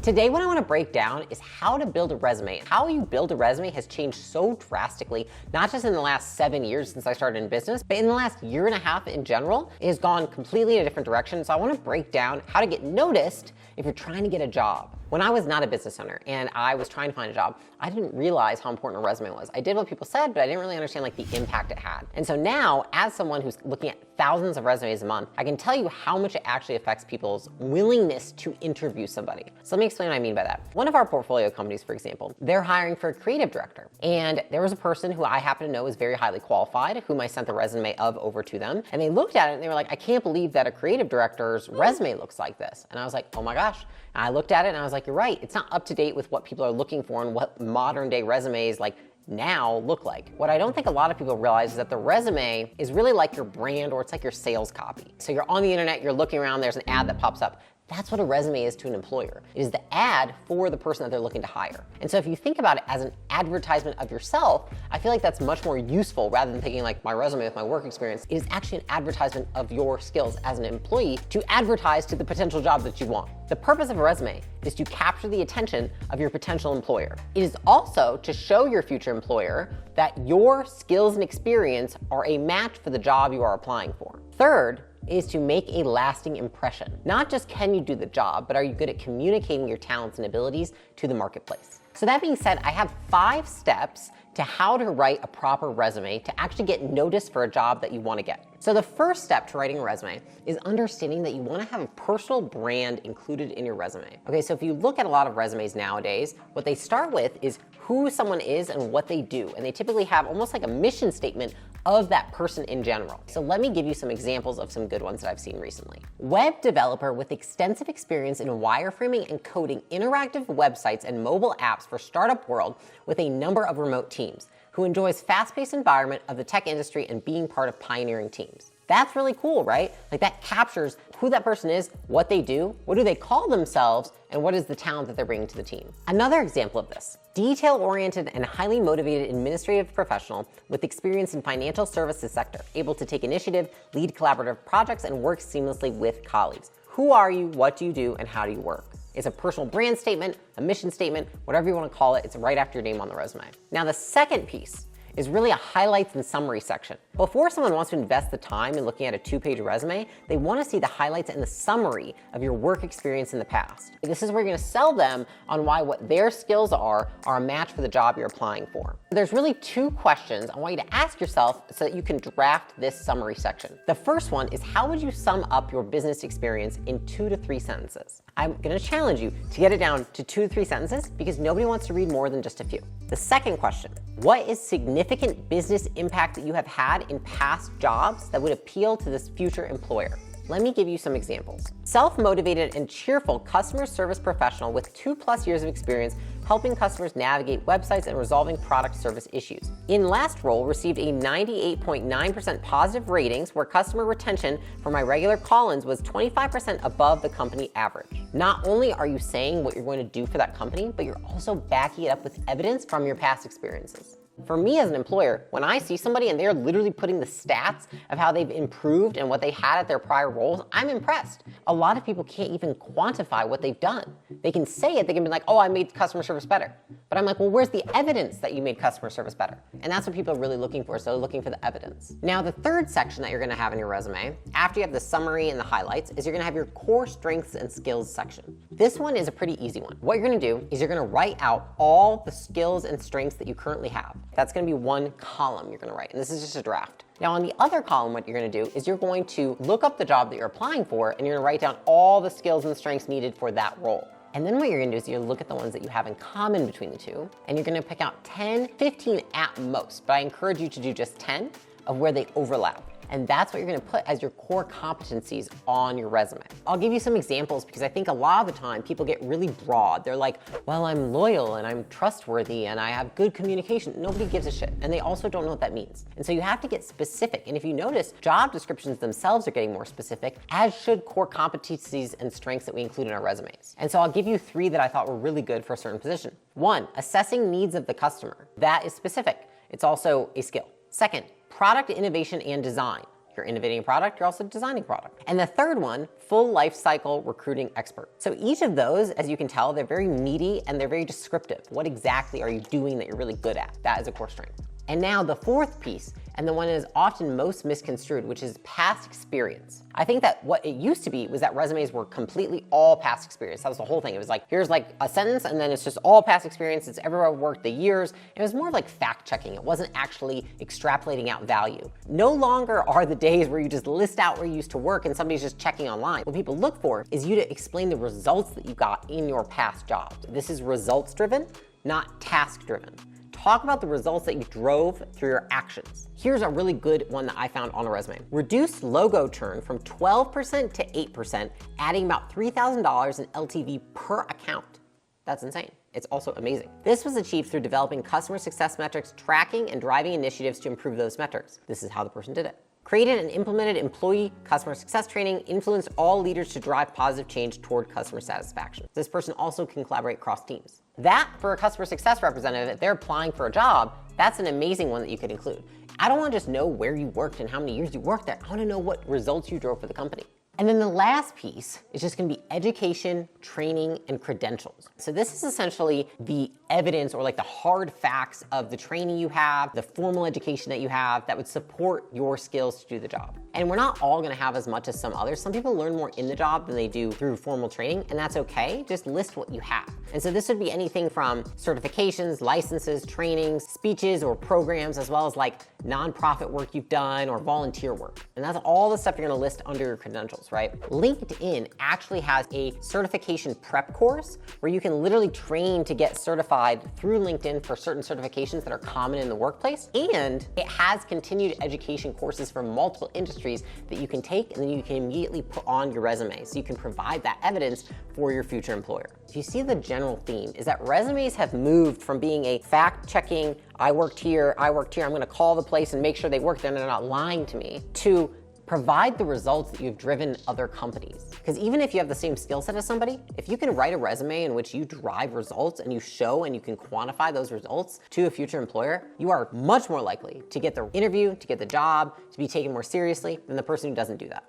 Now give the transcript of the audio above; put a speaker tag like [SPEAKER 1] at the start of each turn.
[SPEAKER 1] Today, what I want to break down is how to build a resume. How you build a resume has changed so drastically, not just in the last 7 years since I started in business, but in the last year and a half in general. It has gone completely in a different direction. So I want to break down how to get noticed if you're trying to get a job. When I was not a business owner and I was trying to find a job, I didn't realize how important a resume was. I did what people said, but I didn't really understand the impact it had. And so now, as someone who's looking at thousands of resumes a month, I can tell you how much it actually affects people's willingness to interview somebody. So let me explain what I mean by that. One of our portfolio companies, for example, they're hiring for a creative director. And there was a person who I happen to know is very highly qualified, whom I sent the resume of over to them. And they looked at it and they were like, I can't believe that a creative director's resume looks like this. And I was like, oh my gosh. And I looked at it and I was like, you're right. It's not up to date with what people are looking for and what modern day resumes now look like. What I don't think a lot of people realize is that the resume is really like your brand, or it's like your sales copy. So you're on the internet, you're looking around, there's an ad that pops up. That's what a resume is to an employer. It is the ad for the person that they're looking to hire. And so if you think about it as an advertisement of yourself, I feel like that's much more useful rather than thinking like my resume with my work experience. It is actually an advertisement of your skills as an employee to advertise to the potential job that you want. The purpose of a resume is to capture the attention of your potential employer. It is also to show your future employer that your skills and experience are a match for the job you are applying for. Third, is to make a lasting impression. Not just can you do the job, but are you good at communicating your talents and abilities to the marketplace? So that being said, I have 5 steps to how to write a proper resume to actually get noticed for a job that you want to get. So the first step to writing a resume is understanding that you want to have a personal brand included in your resume. Okay, so if you look at a lot of resumes nowadays, what they start with is who someone is and what they do. And they typically have almost like a mission statement of that person in general. So let me give you some examples of some good ones that I've seen recently. Web developer with extensive experience in wireframing and coding interactive websites and mobile apps for startup world with a number of remote teams, who enjoys fast-paced environment of the tech industry and being part of pioneering teams. That's really cool, right? Like that captures who that person is, what they do, what do they call themselves, and what is the talent that they're bringing to the team. Another example of this, detail-oriented and highly motivated administrative professional with experience in financial services sector, able to take initiative, lead collaborative projects, and work seamlessly with colleagues. Who are you, what do you do, and how do you work? It's a personal brand statement, a mission statement, whatever you want to call it. It's right after your name on the resume. Now, the second piece is really a highlights and summary section. Before someone wants to invest the time in looking at a 2-page resume, they want to see the highlights and the summary of your work experience in the past. This is where you're going to sell them on why what their skills are a match for the job you're applying for. There's really 2 questions I want you to ask yourself so that you can draft this summary section. The first one is, how would you sum up your business experience in 2 to 3 sentences? I'm going to challenge you to get it down to 2 to 3 sentences because nobody wants to read more than just a few. The second question, what is significant business impact that you have had in past jobs that would appeal to this future employer? Let me give you some examples. Self-motivated and cheerful customer service professional with 2+ years of experience helping customers navigate websites and resolving product service issues. In last role, received a 98.9% positive ratings where customer retention for my regular call-ins was 25% above the company average. Not only are you saying what you're going to do for that company, but you're also backing it up with evidence from your past experiences. For me as an employer, when I see somebody and they're literally putting the stats of how they've improved and what they had at their prior roles, I'm impressed. A lot of people can't even quantify what they've done. They can say it, they can be like, oh, I made customer service better. But I'm like, well, where's the evidence that you made customer service better? And that's what people are really looking for, so they're looking for the evidence. Now, the third section that you're gonna have in your resume, after you have the summary and the highlights, is you're gonna have your core strengths and skills section. This one is a pretty easy one. What you're gonna do is you're gonna write out all the skills and strengths that you currently have. That's gonna be one column you're gonna write, and this is just a draft. Now on the other column, what you're gonna do is you're going to look up the job that you're applying for, and you're gonna write down all the skills and strengths needed for that role. And then what you're gonna do is you're gonna look at the ones that you have in common between the two, and you're gonna pick out 10, 15 at most, but I encourage you to do just 10 of where they overlap. And that's what you're gonna put as your core competencies on your resume. I'll give you some examples because I think a lot of the time people get really broad. They're like, well, I'm loyal and I'm trustworthy and I have good communication. Nobody gives a shit. And they also don't know what that means. And so you have to get specific. And if you notice, job descriptions themselves are getting more specific, as should core competencies and strengths that we include in our resumes. And so I'll give you 3 that I thought were really good for a certain position. 1, assessing needs of the customer. That is specific. It's also a skill. Second, product innovation and design. You're innovating a product, you're also designing a product. And the third one, full life cycle recruiting expert. So each of those, as you can tell, they're very meaty and they're very descriptive. What exactly are you doing that you're really good at? That is a core strength. And now the fourth piece, and the one that is often most misconstrued, which is past experience. I think that what it used to be was that resumes were completely all past experience. That was the whole thing. It was like, here's like a sentence and then it's just all past experience. It's everywhere I've worked, the years. It was more of like fact checking. It wasn't actually extrapolating out value. No longer are the days where you just list out where you used to work and somebody's just checking online. What people look for is you to explain the results that you got in your past jobs. This is results driven, not task driven. Talk about the results that you drove through your actions. Here's a really good one that I found on a resume. Reduce logo churn from 12% to 8%, adding about $3,000 in LTV per account. That's insane. It's also amazing. This was achieved through developing customer success metrics, tracking and driving initiatives to improve those metrics. This is how the person did it. Created and implemented employee customer success training, influenced all leaders to drive positive change toward customer satisfaction. This person also can collaborate across teams. That, for a customer success representative, if they're applying for a job, that's an amazing one that you could include. I don't want to just know where you worked and how many years you worked there. I want to know what results you drove for the company. And then the last piece is just gonna be education, training, and credentials. So this is essentially the evidence or like the hard facts of the training you have, the formal education that you have that would support your skills to do the job. And we're not all gonna have as much as some others. Some people learn more in the job than they do through formal training, and that's okay. Just list what you have. And so this would be anything from certifications, licenses, trainings, speeches, or programs, as well as like nonprofit work you've done or volunteer work. And that's all the stuff you're gonna list under your credentials, right? LinkedIn actually has a certification prep course where you can literally train to get certified through LinkedIn for certain certifications that are common in the workplace. And it has continued education courses from multiple industries that you can take and then you can immediately put on your resume. So you can provide that evidence for your future employer. If you see the general theme is that resumes have moved from being a fact-checking, I worked here, I'm gonna call the place and make sure they work there and they're not lying to me, to provide the results that you've driven other companies. Because even if you have the same skill set as somebody, if you can write a resume in which you drive results and you show and you can quantify those results to a future employer, you are much more likely to get the interview, to get the job, to be taken more seriously than the person who doesn't do that.